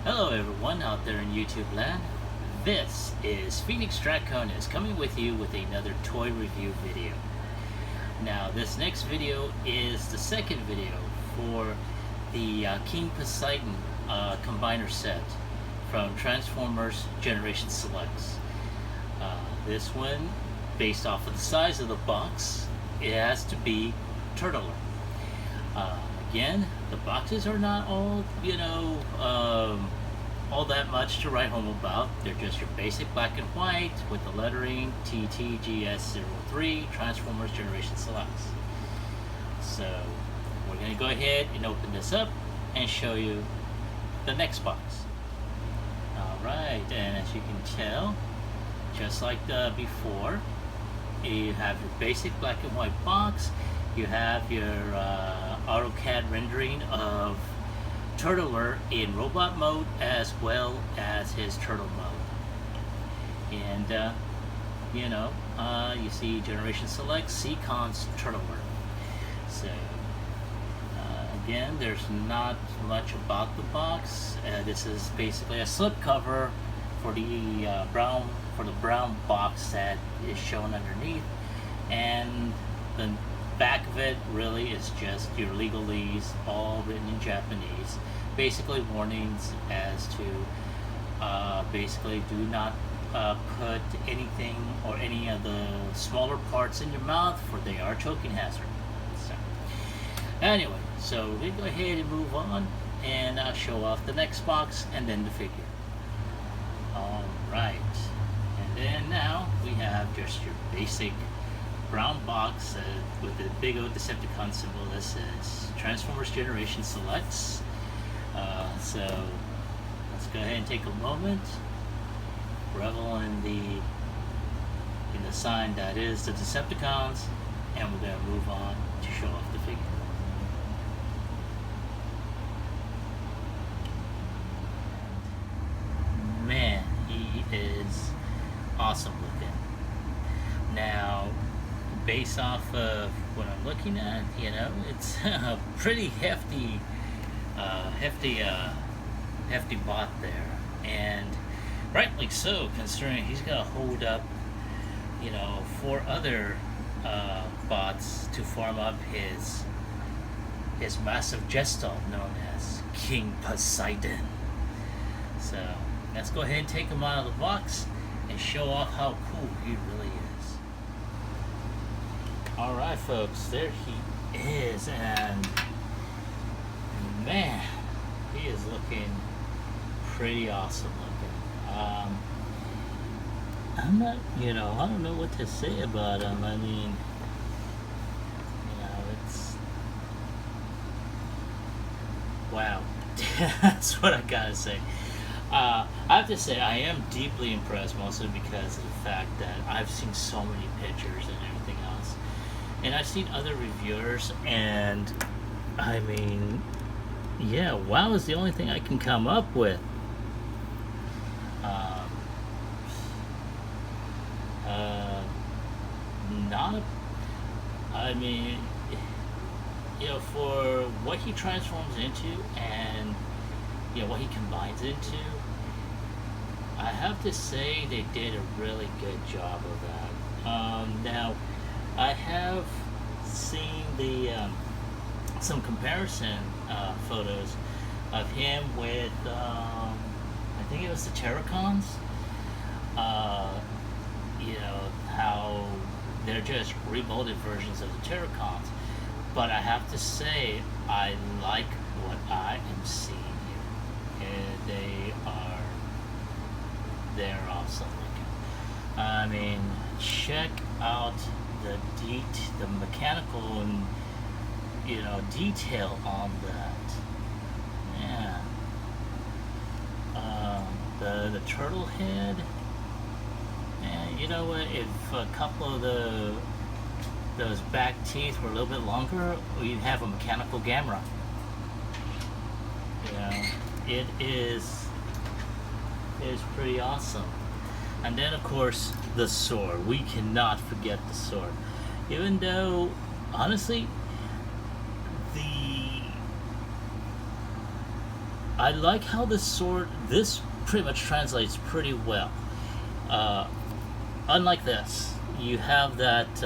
Hello everyone out there in YouTube land. This is FEDEX Draconis coming with you with another toy review video. Now this next video is the second video for the King Poseidon combiner set from Transformers Generation Selects. This one, based off of the size of the box, it has to be turtler. Again, the boxes are not all, all that much to write home about. They're just your basic black and white with the lettering TT GS-03 Transformers Generation Selects. So we're going to go ahead and open this up and show you the next box. Alright, and as you can tell, just like before, you have your basic black and white box. You have your AutoCAD rendering of Turtler in robot mode as well as his turtle mode. And, you see Generation Select Seacons Turtler. So, again, there's not much about the box. This is basically a slipcover for the brown box that is shown underneath, and the back of it really is just your legalese, all written in Japanese. Basically warnings as to basically do not put anything or any of the smaller parts in your mouth, for they are choking hazard. So anyway, so we go ahead and move on and show off the next box and then the figure. Alright, and then now we have just your basic brown box with the big old Decepticon symbol that says Transformers Generation Selects. So let's go ahead and take a moment, revel in the sign that is the Decepticons, and we're going to move on to show off the figure. Man, he is awesome looking. Now, based off of what I'm looking at, it's a pretty hefty bot there, and rightly so, considering he's got to hold up, 4 other bots to form up his massive Gestal known as King Poseidon. So let's go ahead and take him out of the box and show off how cool he really is. Alright folks, there he is, and man, he is looking pretty awesome looking. I'm not, I don't know what to say about him. I mean, it's, wow. That's what I gotta say. I have to say, I am deeply impressed, mostly because of the fact that I've seen so many pictures and everything else. And I've seen other reviewers, and I mean, yeah, wow is the only thing I can come up with. For what he transforms into and what he combines into, I have to say they did a really good job of that. Now, I have seen some comparison photos of him with, I think it was the Terracons. How they're just remolded versions of the Terracons. But I have to say, I like what I am seeing here. And they're awesome looking. I mean, check out the mechanical and detail on that. Yeah. The turtle head. And you know what? If a couple of those back teeth were a little bit longer, you'd have a mechanical Gamera. It is pretty awesome. And then of course the sword. We cannot forget the sword. Even though honestly I like how this pretty much translates pretty well. Unlike this, you have that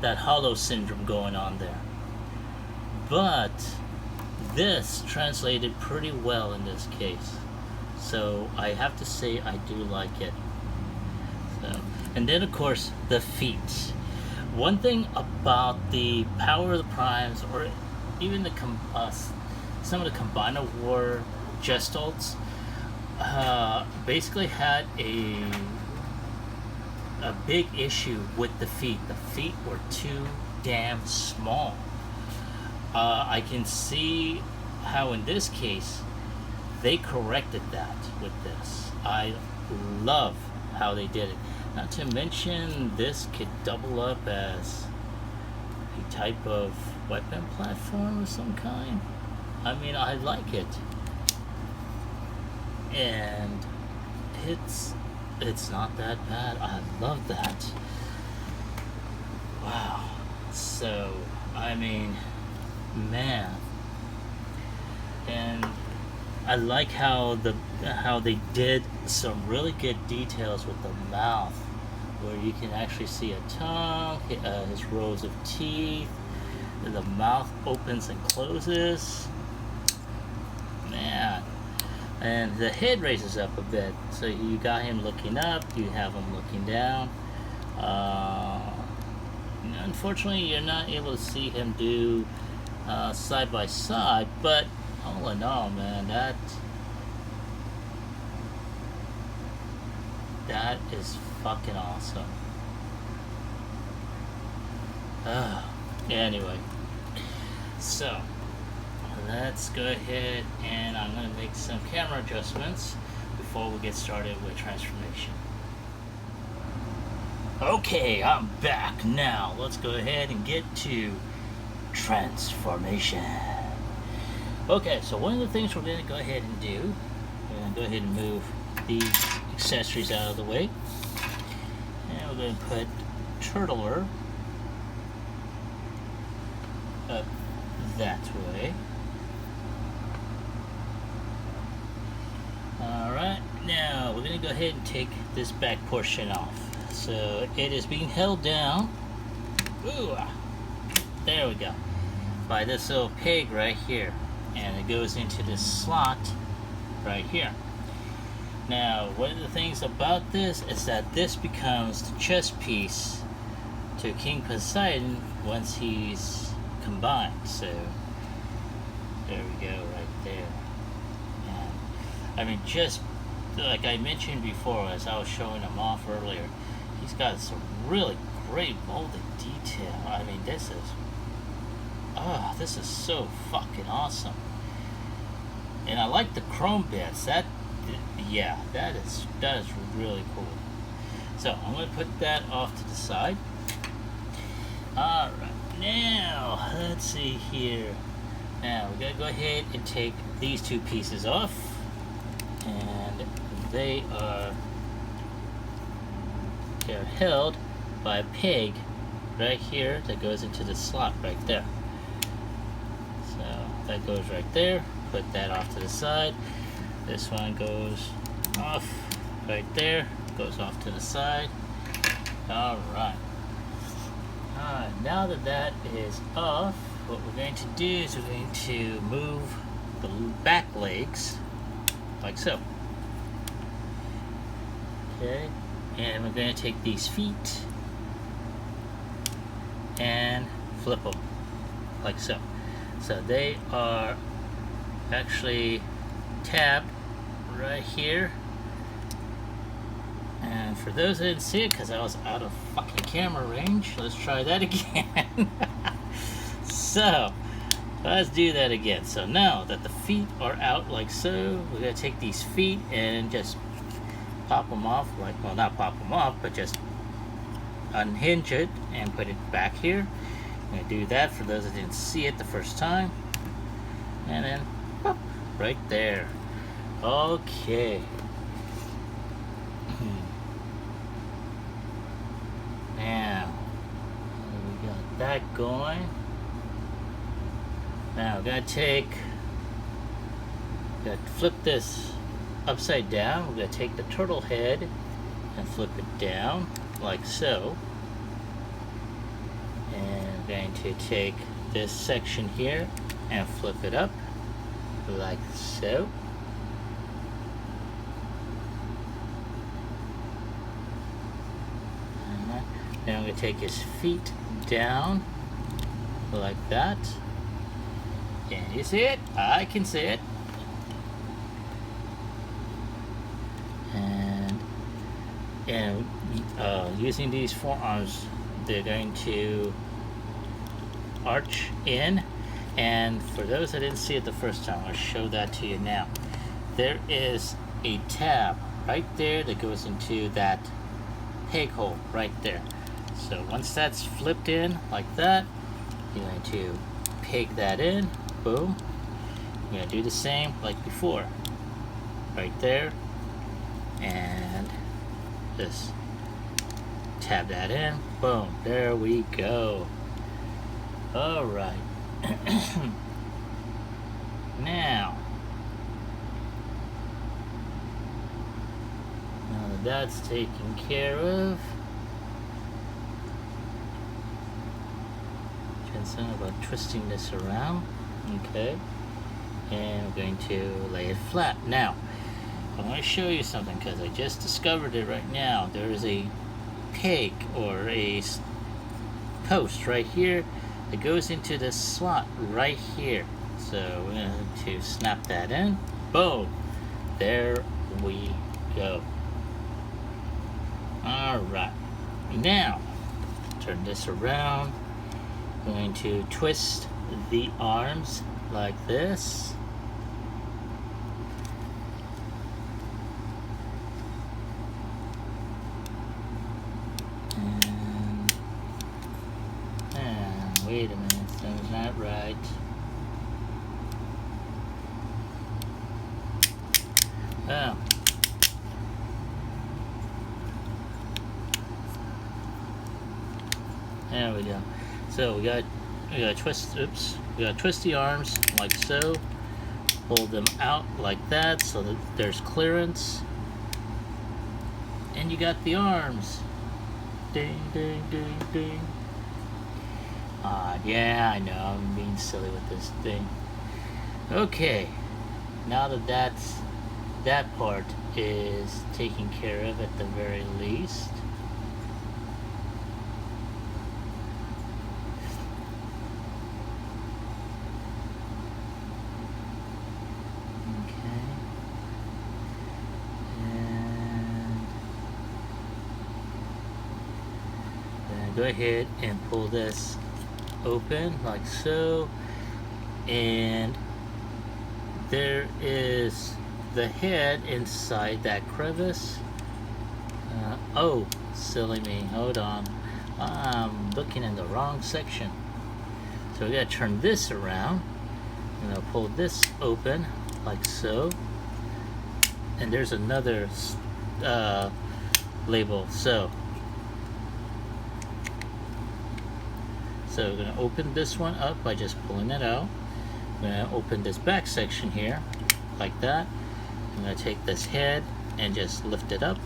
that hollow syndrome going on there. But this translated pretty well in this case. So I have to say I do like it. So, and then of course the feet. One thing about the Power of the Primes, or even the some of the Combiner War Gestolts, basically had a big issue with the feet. The feet were too damn small. I can see how in this case they corrected that with this. I love how they did it. Not to mention, this could double up as a type of weapon platform of some kind. I mean, I like it. And it's not that bad. I love that. Wow. So, I mean, man. And I like how they did some really good details with the mouth, where you can actually see a tongue, his rows of teeth, and the mouth opens and closes. Man. And the head raises up a bit, so you got him looking up, you have him looking down. Unfortunately, you're not able to see him do side by side, but all in all, man, that is fucking awesome. Anyway, so let's go ahead and I'm going to make some camera adjustments before we get started with transformation. Okay, I'm back now. Let's go ahead and get to transformation. Okay, so one of the things we're going to go ahead and do, we're going to go ahead and move these accessories out of the way. And we're going to put Turtler up that way. Alright, now we're going to go ahead and take this back portion off. So it is being held down. Ooh, there we go. By this little peg right here. And it goes into this slot right here. Now, one of the things about this is that this becomes the chest piece to King Poseidon once he's combined. So there we go, right there. And I mean, just like I mentioned before, as I was showing him off earlier, he's got some really great molded detail. I mean, this is so fucking awesome. And I like the chrome bits. That is really cool. So I'm going to put that off to the side. Alright, now let's see here. Now we're going to go ahead and take these two pieces off. And they're held by a peg right here that goes into the slot right there. So that goes right there. Put that off to the side. This one goes off right there. Goes off to the side. Alright. Now that is off, what we're going to do is we're going to move the back legs like so. Okay. And we're going to take these feet and flip them like so. So they are actually tabbed right here. And for those that didn't see it, because I was out of fucking camera range, let's try that again. So let's do that again. So now that the feet are out like so, we're going to take these feet and just pop them off, like, well, not pop them off, but just unhinge it and put it back here. I'm going to do that for those that didn't see it the first time. And then pop, right there. Okay. Now we got that going. Now we're gonna take We're gonna flip this upside down. We're gonna take the turtle head and flip it down like so. And we're going to take this section here and flip it up like so. Then I'm going to take his feet down like that. Can you see it? I can see it. And using these forearms, they're going to arch in. And for those that didn't see it the first time, I'll show that to you now. There is a tab right there that goes into that peg hole right there. So once that's flipped in like that, you're going to peg that in. Boom. You're going to do the same like before. Right there. And just tab that in. Boom. There we go. Alright. Now that that's taken care of, concerned about twisting this around. Okay, and I'm going to lay it flat. Now I want to show you something because I just discovered it right now. There is a peg or a post right here that goes into this slot right here. So we're going to snap that in. Boom! There we go. Alright. Now, turn this around. I'm going to twist the arms like this. And wait a minute, that's not right. Oh. There we go. So we got twist. Oops. We got to twist the arms like so. Hold them out like that so that there's clearance. And you got the arms. Ding, ding, ding, ding. Yeah, I know. I'm being silly with this thing. Okay. Now that that part is taken care of at the very least. Okay. And then go ahead and pull this open like so. And there is the head inside that crevice. Oh, silly me. Hold on. I'm looking in the wrong section. So we gotta turn this around. I'm gonna pull this open like so. And there's another label. So we're gonna open this one up by just pulling it out. I'm gonna open this back section here like that. I'm going to take this head and just lift it up,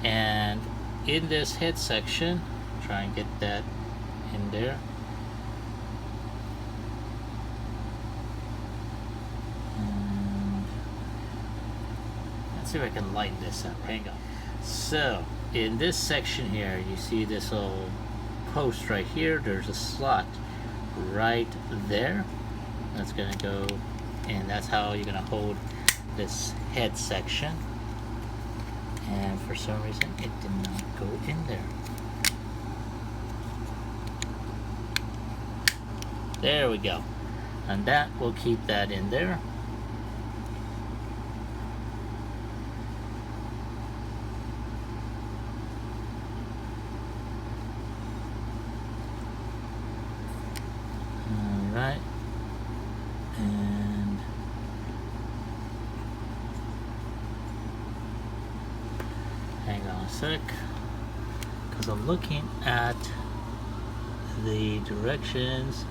and in this head section, try and get that in there. And let's see if I can lighten this up. Hang on. So in this section here, you see this little post right here. There's a slot right there. That's going to go, and that's how you're going to hold this head section. And for some reason it did not go in there. There we go. And that will keep that in there. Alright. And hang on a sec, because I'm looking at the directions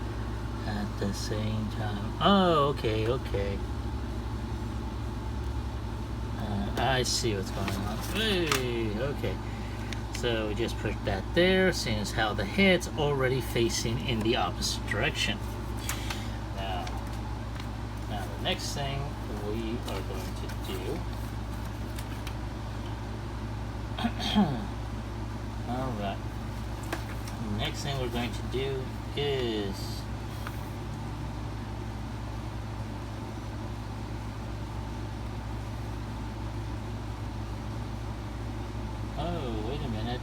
at the same time. Oh, okay. I see what's going on. Hey, okay. So we just put that there, seeing as how the head's already facing in the opposite direction. Now the next thing we are going to do. Alright. Next thing we're going to do is wait a minute.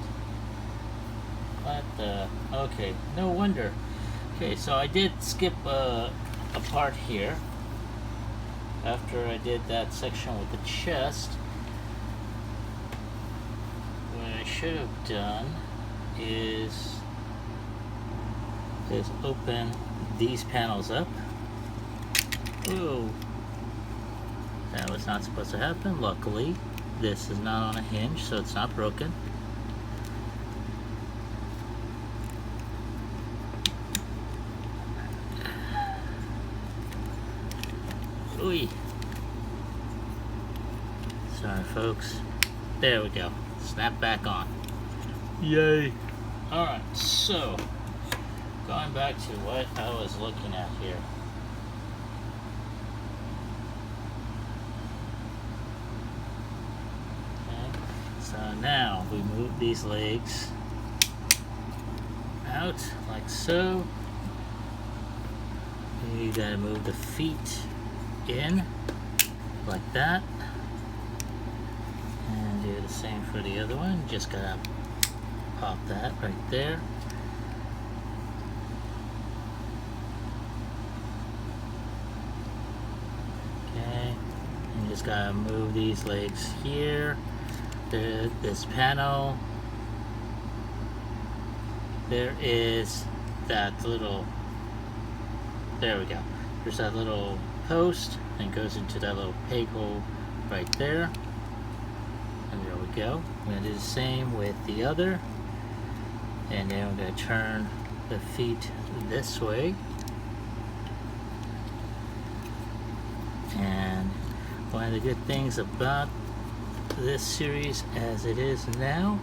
What the? Okay, no wonder. Okay, so I did skip a part here after I did that section with the chest. What I should have done is open these panels up. Whoa, that was not supposed to happen. Luckily, this is not on a hinge, so it's not broken. Ooh. Sorry, folks. There we go. Snap back on. Yay! Alright, so going back to what I was looking at here. Okay, so now we move these legs out like so. You gotta move the feet in like that. And do the same for the other one. Just gotta pop that right there. Okay, and just gotta move these legs here. This panel. There is that little, there we go. There's that little post and goes into that little peg hole right there. And there we go. I'm going to do the same with the other. And then I'm going to turn the feet this way. And one of the good things about this series as it is now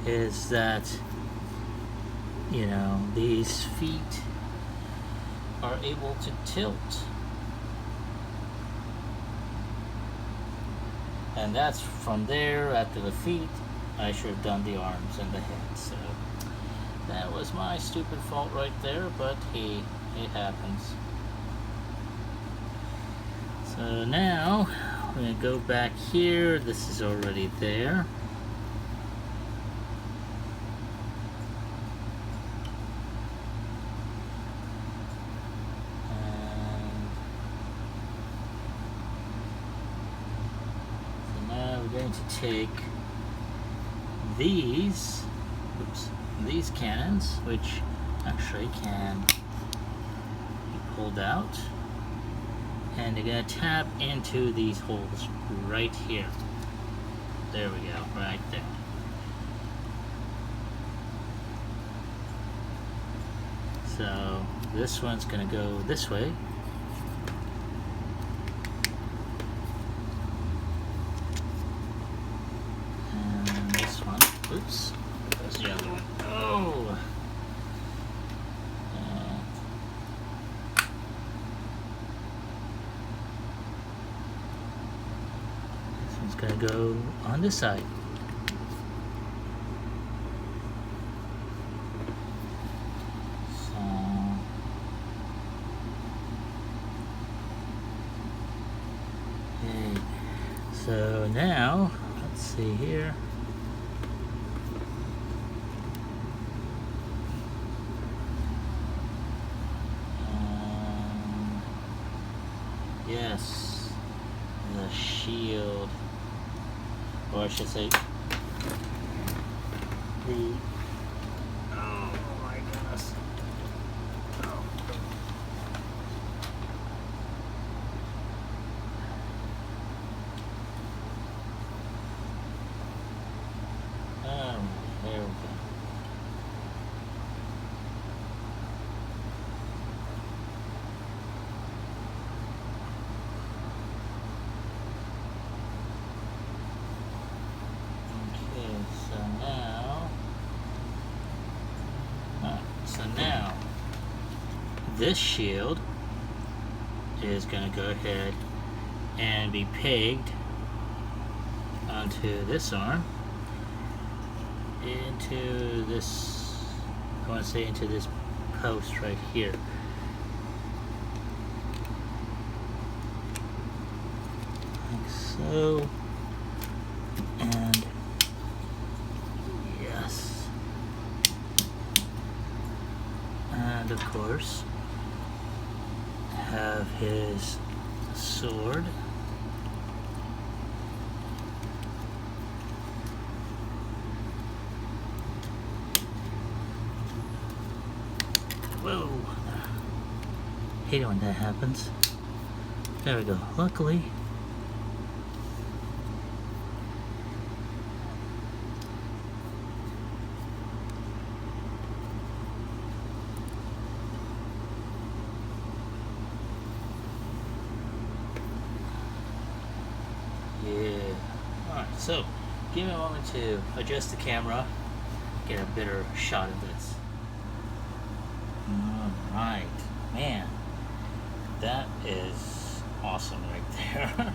is that, you know, these feet are able to tilt. And that's from there. After the feet, I should have done the arms and the head. So that was my stupid fault right there, but hey, it happens. So now we're going to go back here. This is already there. To take these cannons, which actually can be pulled out, and they're going to tap into these holes right here. There we go, right there. So this one's going to go this way. Oops, there's the other one. Oh! This one's gonna go on this side. Okay. So now, let's see here. Yes, the shield, or I should say, the, oh my goodness, oh. There we go. this shield is going to go ahead and be pegged onto this arm, into this, I want to say into this post right here. Like so. And yes. And of course, have his sword. Whoa! Hate it when that happens. There we go. Luckily, yeah. Alright, so give me a moment to adjust the camera, get a better shot of this. Alright, man, that is awesome right there.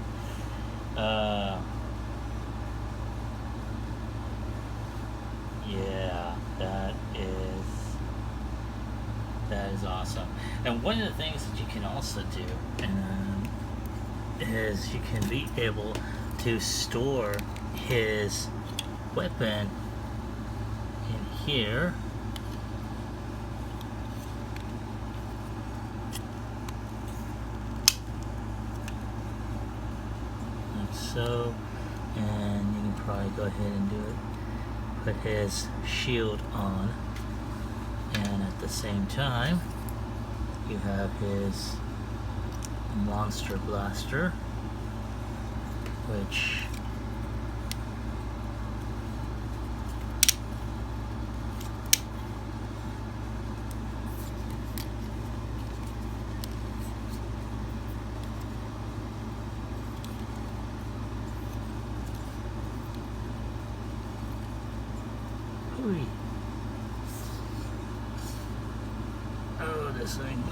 Yeah, that is awesome. And one of the things that you can also do is you can be able to store his weapon in here. Like so, and you can probably go ahead and do it. Put his shield on, and at the same time you have his monster blaster, which oh, this thing.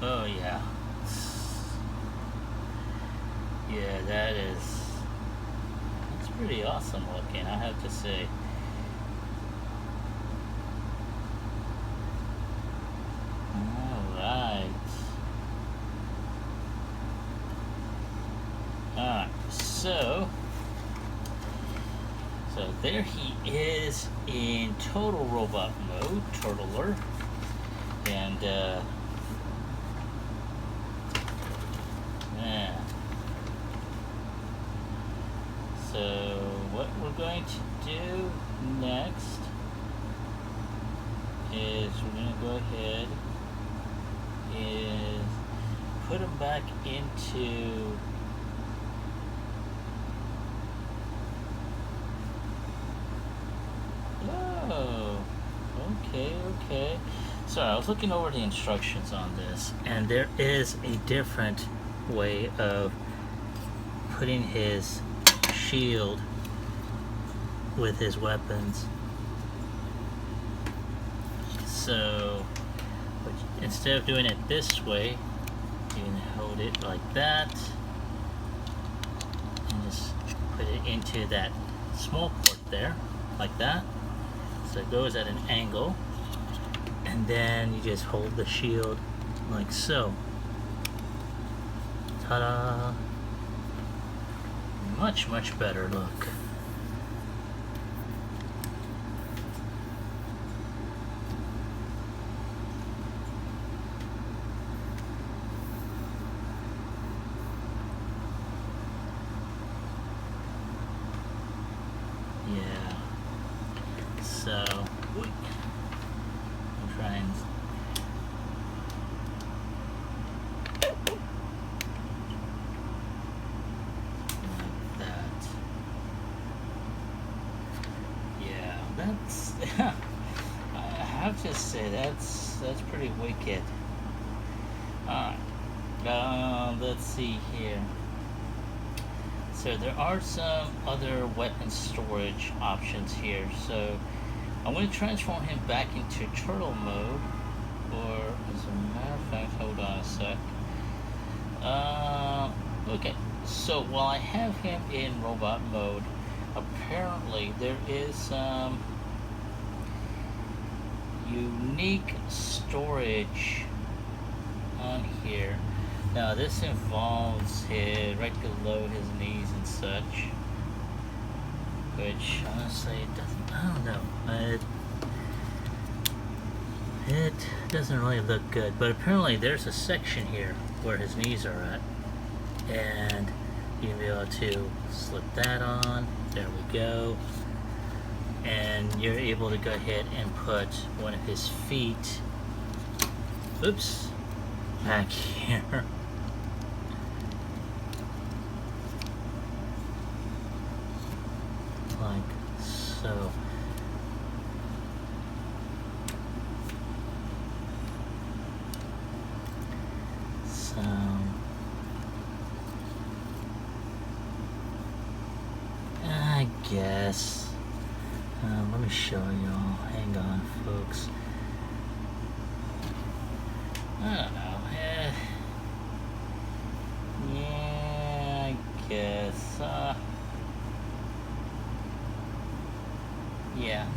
Oh yeah. Yeah, that's pretty awesome looking, I have to say. Alright. Alright, so there he is in total robot mode, Turtler, and man. So what we're going to do next is we're going to go ahead and put him back into okay. Sorry, I was looking over the instructions on this, and there is a different way of putting his shield with his weapons. So instead of doing it this way, you can hold it like that and just put it into that small port there, like that. So it goes at an angle, and then you just hold the shield like so. Ta-da! Much, much better look. Yeah. So, I'm trying. Like that. Yeah, that's. I have to say that's pretty wicked. Alright. Let's see here. so there are some other weapon storage options here. So I'm going to transform him back into turtle mode, or as a matter of fact, hold on a sec. Okay, so while I have him in robot mode, apparently there is some unique storage on here. Now this involves right below his knees and such, which honestly it doesn't, I don't know, it doesn't really look good, but apparently there's a section here where his knees are at, and you can be able to slip that on. There we go. And you're able to go ahead and put one of his feet, oops, back here. Like so. So I guess let me show y'all. Hang on, folks. I don't know. Yeah, I guess. Yeah,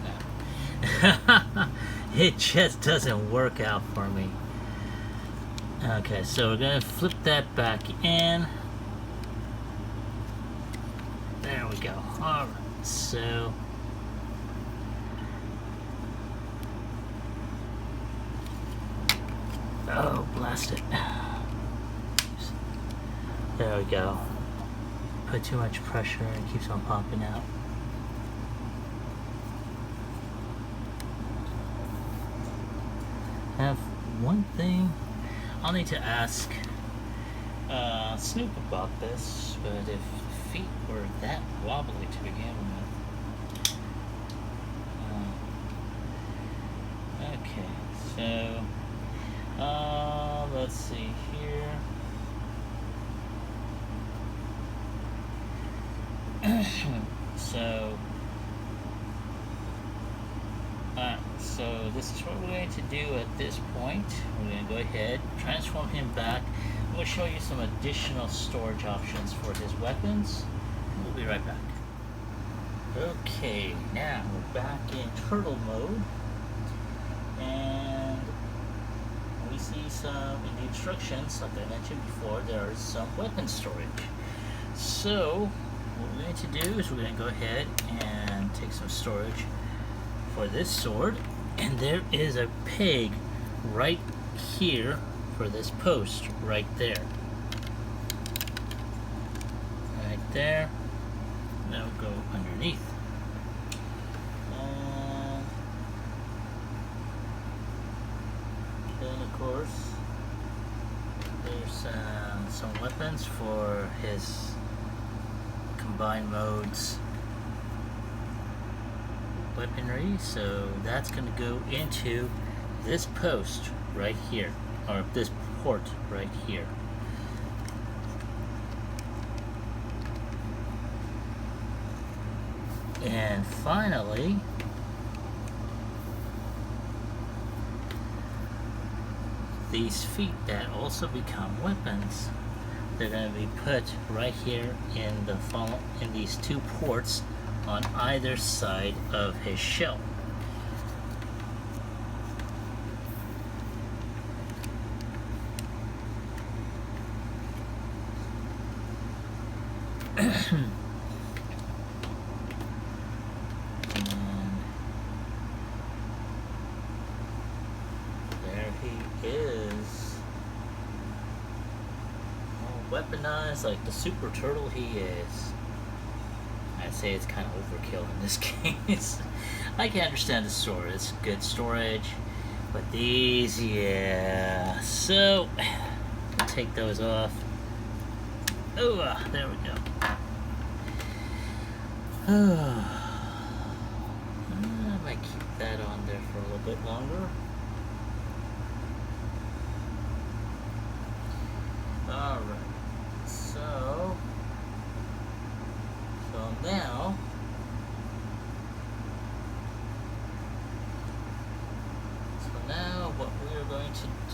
no. It just doesn't work out for me. Okay, so we're gonna flip that back in. There we go. Alright, so oh, blast it. There we go. Put too much pressure and it keeps on popping out. I have one thing I'll need to ask Snoop about this, but if feet were that wobbly to begin with. Okay, so let's see here. So this is what we're going to do at this point. We're going to go ahead, transform him back. We'll show you some additional storage options for his weapons. We'll be right back. Okay, now we're back in turtle mode, and we see some in the instructions, like I mentioned before, there is some weapon storage. So what we're going to do is we're going to go ahead and take some storage for this sword, and there is a peg right here for this post right there. Right there. Now go underneath. And then of course there's some weapons for his combined modes weaponry, so that's going to go into this post right here, or this port right here. And finally, these feet that also become weapons, they're going to be put right here in these two ports on either side of his shell. And there he is. All weaponized like the super turtle he is. I'd say it's kind of overkill in this case. I can understand the sword, it's good storage, but these, yeah. So, we'll take those off. Oh, there we go. I might keep that on there for a little bit longer. Alright, so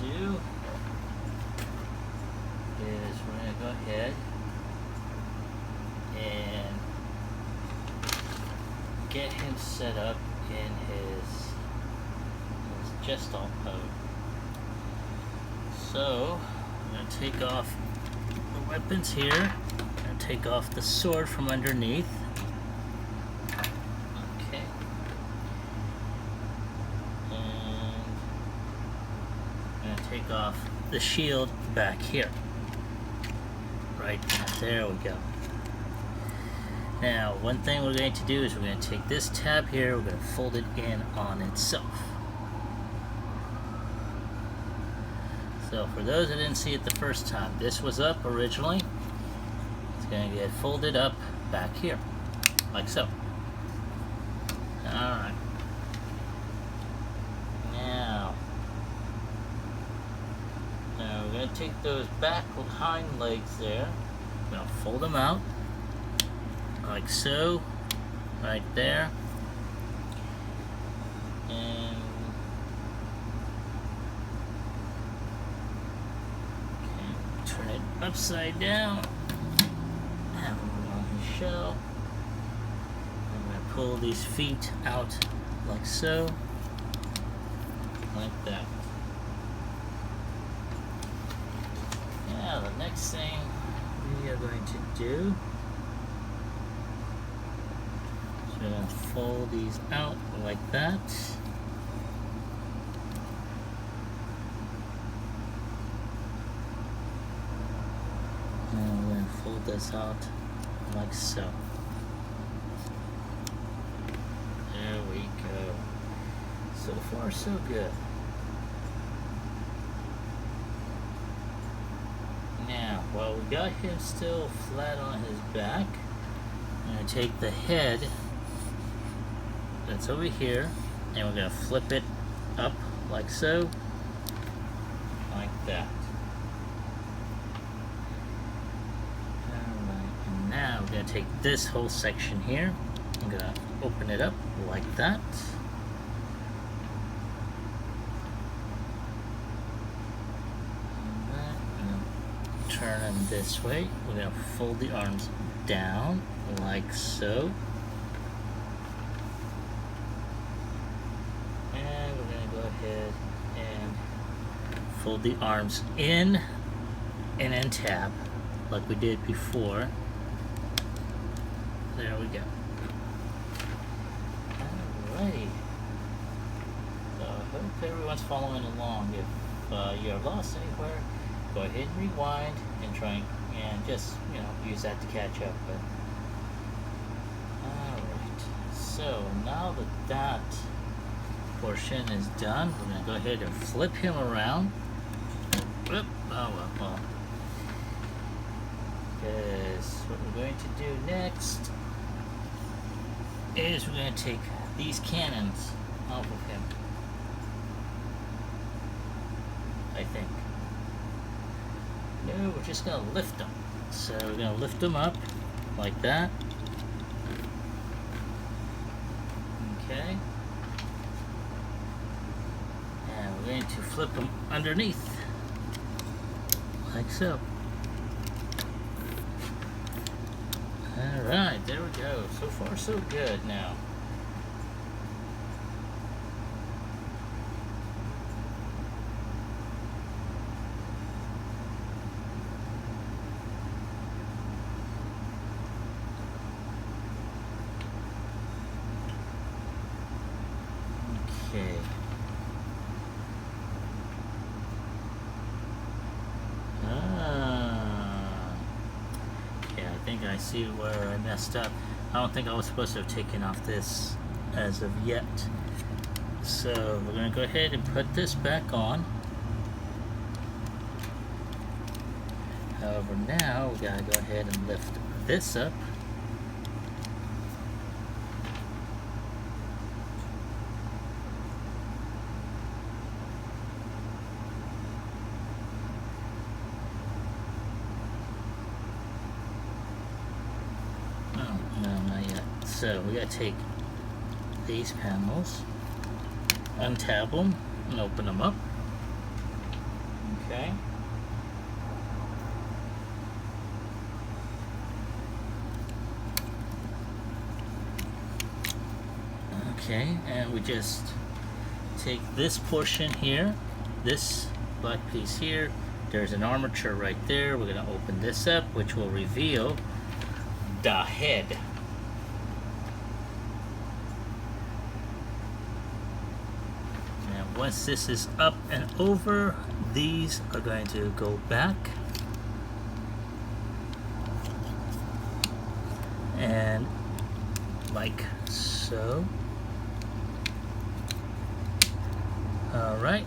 do is we're going to go ahead and get him set up in his gestalt mode. So I'm going to take off the weapons here. I'm going to take off the sword from underneath. Okay. And I'm going to take off the shield back here. Right there we go. Now, one thing we're going to do is we're going to take this tab here, we're going to fold it in on itself. So for those that didn't see it the first time, this was up originally. It's going to get folded up back here, like so. Alright. Now we're going to take those back hind legs there, we're going to fold them out, like so, right there. And turn it upside down, have him on his shell. I'm going to pull these feet out like so, like that. Now the next thing we are going to do is we're going to fold these out like that. And we're going to fold this out like so. There we go. So far, so good. Now, while we got him still flat on his back, I'm going to take the head that's over here, and we're going to flip it up like so, like that. Now we're going to take this whole section here, I'm going to open it up like that. And turn them this way. We're going to fold the arms down like so. And we're going to go ahead and fold the arms in and then tab like we did before. There we go. Alrighty. So I hope everyone's following along. If you're lost anywhere, go ahead and rewind and try and just, use that to catch up. But alright. So now that that portion is done, we're going to go ahead and flip him around. Oop, oh well. Because what we're going to do next is we're going to take these cannons off of him, I think. No, we're just going to lift them. So we're going to lift them up like that. Okay. And we're going to flip them underneath, like so. Alright, there we go. So far, so good now. Okay. I see where I messed up. I don't think I was supposed to have taken off this as of yet. So we're going to go ahead and put this back on. However, now we got to go ahead and lift this up. So we gotta take these panels, untab them, and open them up. Okay. Okay, and we just take this portion here, this black piece here. There's an armature right there. We're going to open this up, which will reveal the head. And once this is up and over, these are going to go back. And like so. Alright.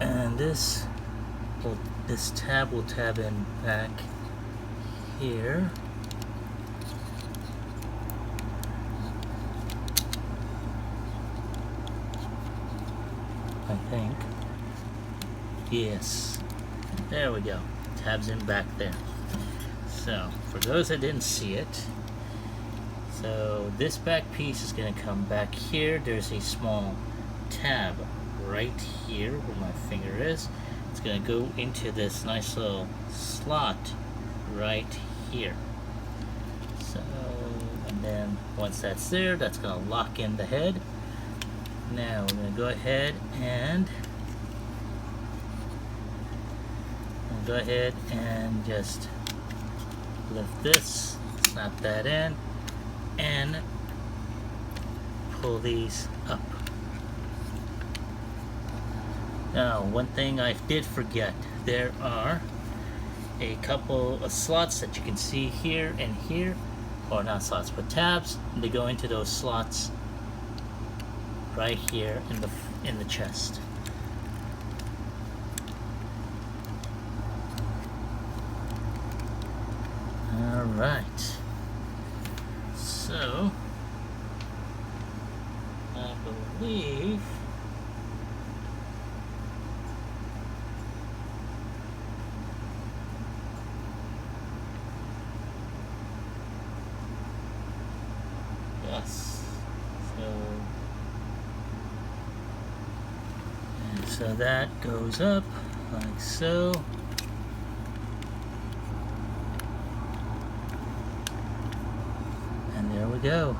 And this tab will tab in back here. I think. Yes. There we go. Tabs in back there. So, for those that didn't see it, so this back piece is going to come back here. There's a small tab right here where my finger is. It's going to go into this nice little slot right here. So, and then once that's there, that's going to lock in the head. Now we're going to go ahead and just lift this, snap that in, and pull these up. Now, one thing I did forget, there are a couple of slots that you can see here and here, or not slots, but tabs. They go into those slots right here in the chest. All right. So I believe yes. So that goes up like so. And there we go.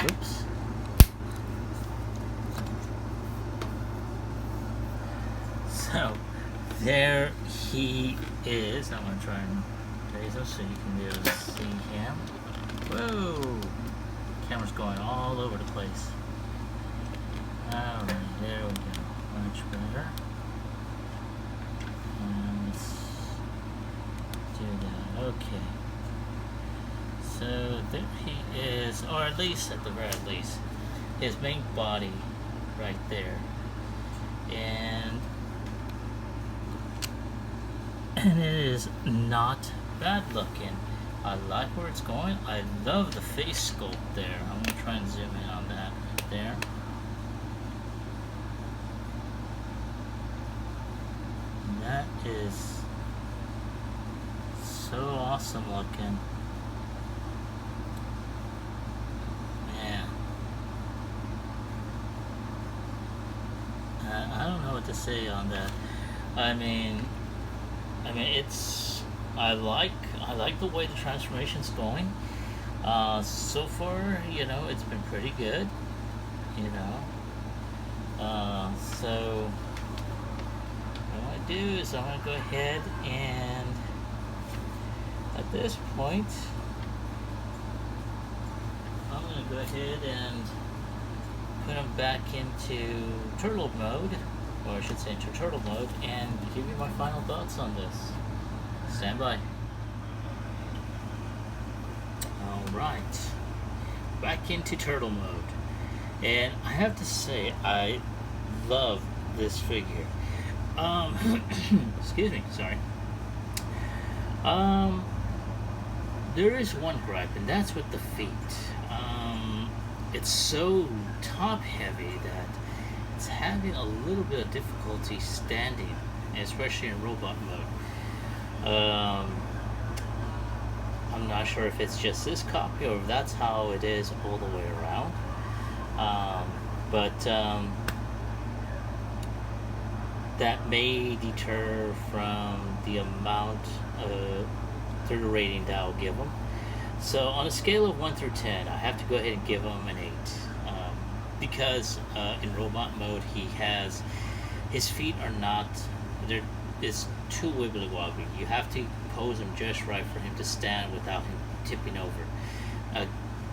Oops. So there he is. I'm going to try and raise him so you can be able to see him. Whoa! Camera's going all over the place. Alright, there we go. Much better. And let's do that. Okay. So there he is, or at least, at the very least, his main body right there. And it is not bad looking. I like where it's going. I love the face sculpt there. I'm going to try and zoom in on that there. And that is so awesome looking. Man. I don't know what to say on that. I mean it's I like the way the transformation's going. So far, you know, it's been pretty good. You know. So what I'm gonna do is I'm gonna go ahead and at this point I'm gonna go ahead and put them back into turtle mode, or I should say into turtle mode, and give you my final thoughts on this. Stand by. Alright. Back into turtle mode. And I have to say, I love this figure. Excuse me, sorry. There is one gripe, and that's with the feet. It's so top heavy that it's having a little bit of difficulty standing, especially in robot mode. I'm not sure if it's just this copy or if that's how it is all the way around. But that may deter from the amount through the rating that I'll give them. So on a scale of 1 through 10, I have to go ahead and give him an 8. Because in robot mode, his feet are not, it's too wibbly wobbly. You have to pose him just right for him to stand without him tipping over.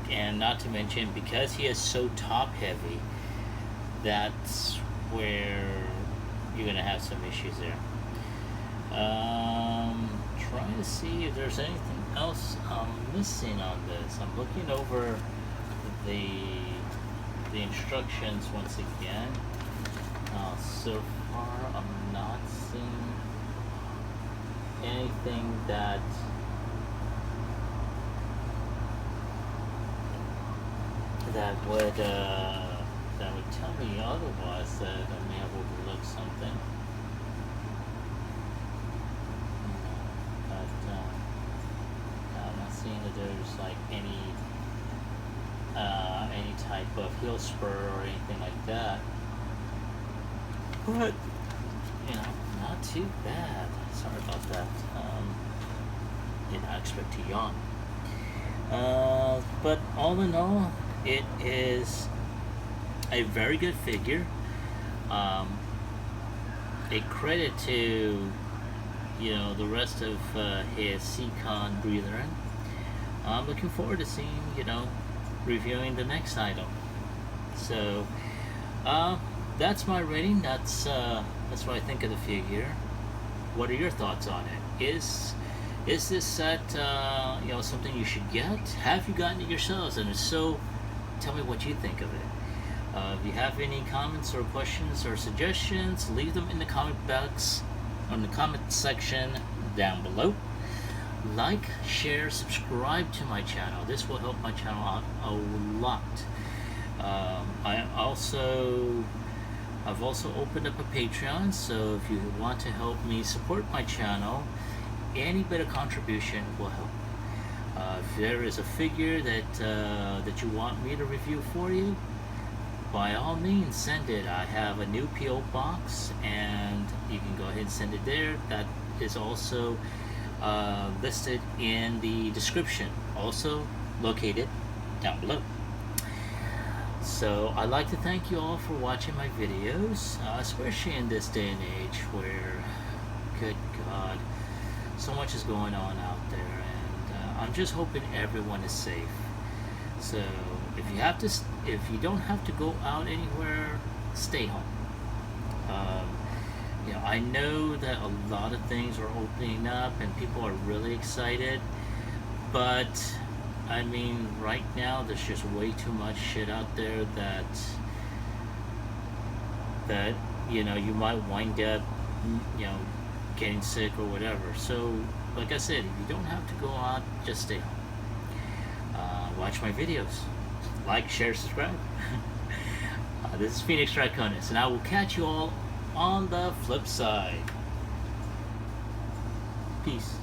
And not to mention, because he is so top heavy, that's where you're gonna have some issues there. Trying to see if there's anything else I'm missing on this. I'm looking over the instructions once again. So far, I'm not seeing anything that would tell me otherwise, that I may have overlooked something. But I'm not seeing that there's like any type of heel spur or anything like that. But not too bad. Sorry about that. Did not expect to yawn. But all in all, it is a very good figure. A credit to the rest of his Seacons brethren. I'm looking forward to seeing reviewing the next item. So that's my rating. That's what I think of the figure. What are your thoughts on it? Is this set something you should get? Have you gotten it yourselves? And if so, tell me what you think of it. If you have any comments or questions or suggestions, leave them in the comment box, on the comment section down below. Like, share, subscribe to my channel. This will help my channel out a lot. I've also opened up a Patreon, so if you want to help me support my channel, any bit of contribution will help. If there is a figure that you want me to review for you, by all means send it. I have a new PO box, and you can go ahead and send it there. That is also listed in the description, also located down below. So I'd like to thank you all for watching my videos, especially in this day and age where, good God, so much is going on out there, and I'm just hoping everyone is safe. So if you don't have to go out anywhere, stay home. I know that a lot of things are opening up and people are really excited, but I mean, right now there's just way too much shit out there that you might wind up getting sick or whatever. So like I said, if you don't have to go out, just stay home. Watch my videos, like, share, subscribe. This is Phoenix Draconis, and I will catch you all on the flip side. Peace.